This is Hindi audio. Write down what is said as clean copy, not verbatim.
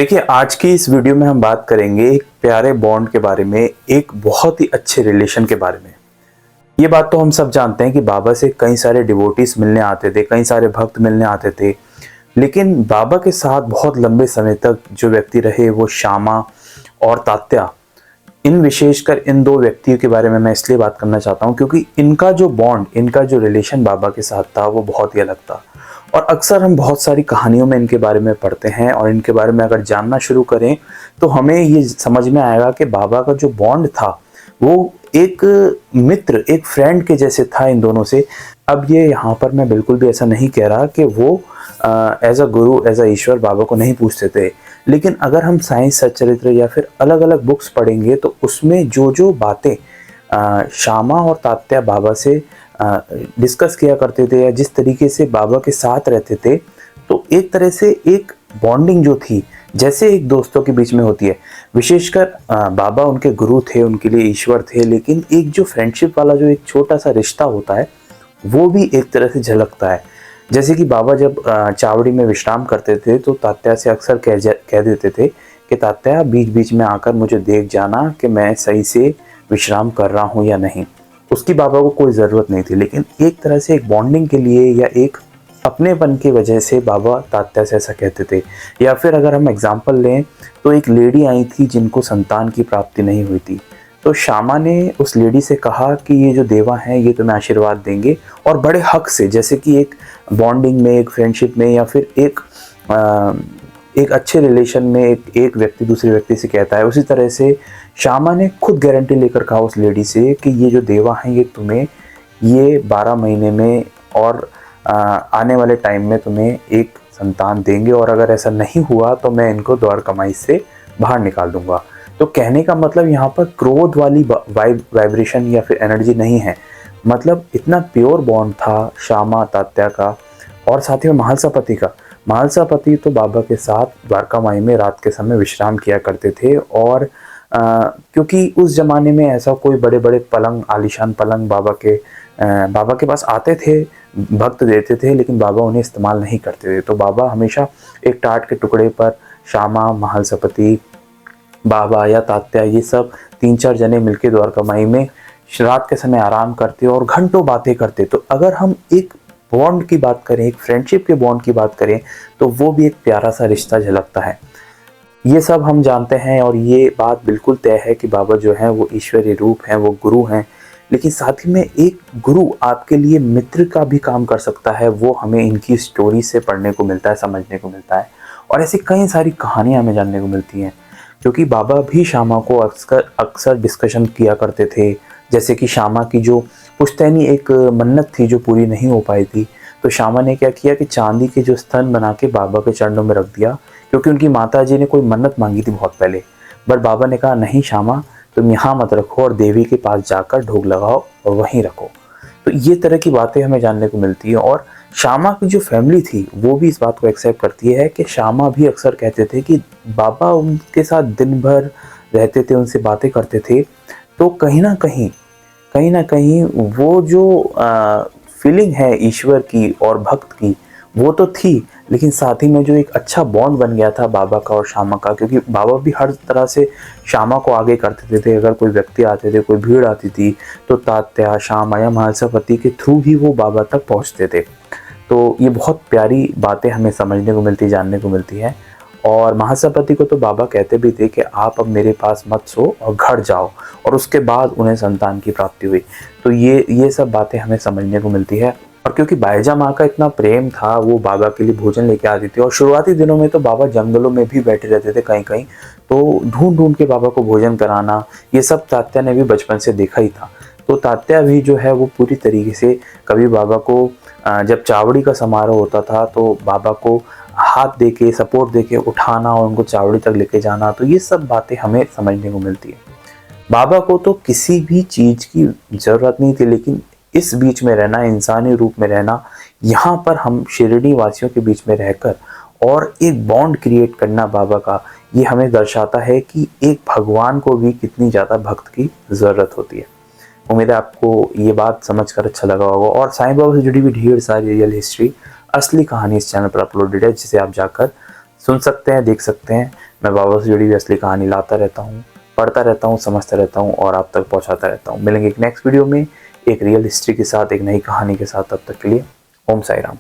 देखिए, आज की इस वीडियो में हम बात करेंगे एक प्यारे बॉन्ड के बारे में, एक बहुत ही अच्छे रिलेशन के बारे में। ये बात तो हम सब जानते हैं कि बाबा से कई सारे डिवोटीज मिलने आते थे, कई सारे भक्त मिलने आते थे। लेकिन बाबा के साथ बहुत लंबे समय तक जो व्यक्ति रहे वो श्यामा और तात्या। इन विशेषकर इन दो व्यक्तियों के बारे में मैं इसलिए बात करना चाहता हूँ क्योंकि इनका जो बॉन्ड, इनका जो रिलेशन बाबा के साथ था वो बहुत ही अलग था। और अक्सर हम बहुत सारी कहानियों में इनके बारे में पढ़ते हैं और इनके बारे में अगर जानना शुरू करें तो हमें ये समझ में आएगा कि बाबा का जो बॉन्ड था वो एक मित्र, एक फ्रेंड के जैसे था इन दोनों से। अब ये यहाँ पर मैं बिल्कुल भी ऐसा नहीं कह रहा कि वो as a Guru, as a ईश्वर बाबा को नहीं पूछते थे। लेकिन अगर हम साइंस सच्चरित्र या फिर अलग अलग बुक्स पढ़ेंगे तो उसमें जो जो बातें श्यामा और तात्या बाबा से डिस्कस किया करते थे या जिस तरीके से बाबा के साथ रहते थे, तो एक तरह से एक बॉन्डिंग जो थी जैसे एक दोस्तों के बीच में होती है। विशेषकर बाबा उनके गुरु थे, उनके लिए ईश्वर थे, लेकिन एक जो फ्रेंडशिप वाला जो एक छोटा सा रिश्ता होता है वो भी एक तरह से झलकता है। जैसे कि बाबा जब चावड़ी में विश्राम करते थे तो तात्या से अक्सर कह देते थे कि तात्या बीच बीच में आकर मुझे देख जाना कि मैं सही से विश्राम कर रहा हूँ या नहीं। उसकी बाबा को कोई ज़रूरत नहीं थी, लेकिन एक तरह से एक बॉन्डिंग के लिए या एक अपनेपन की वजह से बाबा तात्या से ऐसा कहते थे। या फिर अगर हम एग्जाम्पल लें तो एक लेडी आई थी जिनको संतान की प्राप्ति नहीं हुई थी, तो श्यामा ने उस लेडी से कहा कि ये जो देवा हैं ये तुम्हें आशीर्वाद देंगे, और बड़े हक से, जैसे कि एक बॉन्डिंग में, एक फ्रेंडशिप में या फिर एक अच्छे रिलेशन में एक व्यक्ति दूसरे व्यक्ति से कहता है, उसी तरह से श्यामा ने खुद गारंटी लेकर कहा उस लेडी से कि ये जो देवा हैं ये तुम्हें ये 12 महीने में और आने वाले टाइम में तुम्हें एक संतान देंगे, और अगर ऐसा नहीं हुआ तो मैं इनको द्वार कमाई से बाहर निकाल दूंगा। तो कहने का मतलब यहाँ पर क्रोध वाली वाइब्रेशन या फिर एनर्जी नहीं है, मतलब इतना प्योर बॉन्ड था श्यामा तात्या का। और साथ ही में महालसापति का, महालसापति तो बाबा के साथ द्वारका माई में रात के समय विश्राम किया करते थे। और क्योंकि उस जमाने में ऐसा कोई बड़े बड़े पलंग, आलीशान पलंग बाबा के पास आते थे, भक्त देते थे, लेकिन बाबा उन्हें इस्तेमाल नहीं करते थे। तो बाबा हमेशा एक टाट के टुकड़े पर श्यामा, महालसापति, बाबा या तात्या, ये सब 3-4 जने मिलके द्वारका माई में रात के समय आराम करते और घंटों बातें करते। तो अगर हम एक बॉन्ड की बात करें, एक फ्रेंडशिप के बॉन्ड की बात करें, तो वो भी एक प्यारा सा रिश्ता झलकता है। ये सब हम जानते हैं और ये बात बिल्कुल तय है कि बाबा जो हैं वो ईश्वरीय रूप हैं, वो गुरु हैं। लेकिन साथ ही में एक गुरु आपके लिए मित्र का भी काम कर सकता है, वो हमें इनकी स्टोरी से पढ़ने को मिलता है, समझने को मिलता है। और ऐसी कई सारी कहानियाँ हमें जानने को मिलती हैं, क्योंकि बाबा भी श्यामा को अक्सर डिस्कशन किया करते थे। जैसे कि श्यामा की जो पुश्तैनी एक मन्नत थी जो पूरी नहीं हो पाई थी, तो श्यामा ने क्या किया कि चांदी के जो स्तन बना के बाबा के चरणों में रख दिया, क्योंकि उनकी माता जी ने कोई मन्नत मांगी थी बहुत पहले। बट बाबा ने कहा नहीं श्यामा, तुम यहाँ मत रखो और देवी के पास जाकर ढोग लगाओ और वहीं रखो। तो ये तरह की बातें हमें जानने को मिलती है। और श्यामा की जो फैमिली थी वो भी इस बात को एक्सेप्ट करती है कि श्यामा भी अक्सर कहते थे कि बाबा उनके साथ दिन भर रहते थे, उनसे बातें करते थे। तो कहीं ना कहीं वो जो फीलिंग है ईश्वर की और भक्त की वो तो थी, लेकिन साथ ही में जो एक अच्छा बॉन्ड बन गया था बाबा का और श्यामा का, क्योंकि बाबा भी हर तरह से श्यामा को आगे करते थे। अगर कोई व्यक्ति आते थे, कोई भीड़ आती थी, तो तात्या, श्यामा या महालसापति के थ्रू ही वो बाबा तक पहुंचते थे। तो ये बहुत प्यारी बातें हमें समझने को मिलती, जानने को मिलती है। और महालसापति को तो बाबा कहते भी थे कि आप अब मेरे पास मत सो और घर जाओ, और उसके बाद उन्हें संतान की प्राप्ति हुई। तो ये सब बातें हमें समझने को मिलती है। और क्योंकि बायजा माँ का इतना प्रेम था, वो बाबा के लिए भोजन लेके आती थी। और शुरुआती दिनों में तो बाबा जंगलों में भी बैठे रहते थे कहीं कहीं, तो ढूंढ ढूंढ के बाबा को भोजन कराना, ये सब तात्या ने भी बचपन से देखा ही था। तो तात्या भी जो है वो पूरी तरीके से कभी बाबा को जब चावड़ी का समारोह होता था तो बाबा को हाथ दे के, सपोर्ट दे के उठाना और उनको चावड़ी तक लेके जाना। तो ये सब बातें हमें समझने को मिलती है। बाबा को तो किसी भी चीज़ की ज़रूरत नहीं थी, लेकिन इस बीच में रहना, इंसानी रूप में रहना, यहाँ पर हम शिरडी वासियों के बीच में रहकर और एक बॉन्ड क्रिएट करना बाबा का, ये हमें दर्शाता है कि एक भगवान को भी कितनी ज़्यादा भक्त की ज़रूरत होती है। उम्मीद है आपको ये बात समझकर अच्छा लगा होगा। और साईं बाबा से जुड़ी हुई ढेर सारी रियल हिस्ट्री, असली कहानी इस चैनल पर अपलोडेड है, जिसे आप जाकर सुन सकते हैं, देख सकते हैं। मैं बाबा से जुड़ी हुई असली कहानी लाता रहता हूँ, पढ़ता रहता हूँ, समझता रहता हूँ और आप तक पहुँचाता रहता हूँ। मिलेंगे एक नेक्स्ट वीडियो में एक रियल हिस्ट्री के साथ, एक नई कहानी के साथ। तब तक के लिए ओम साई राम।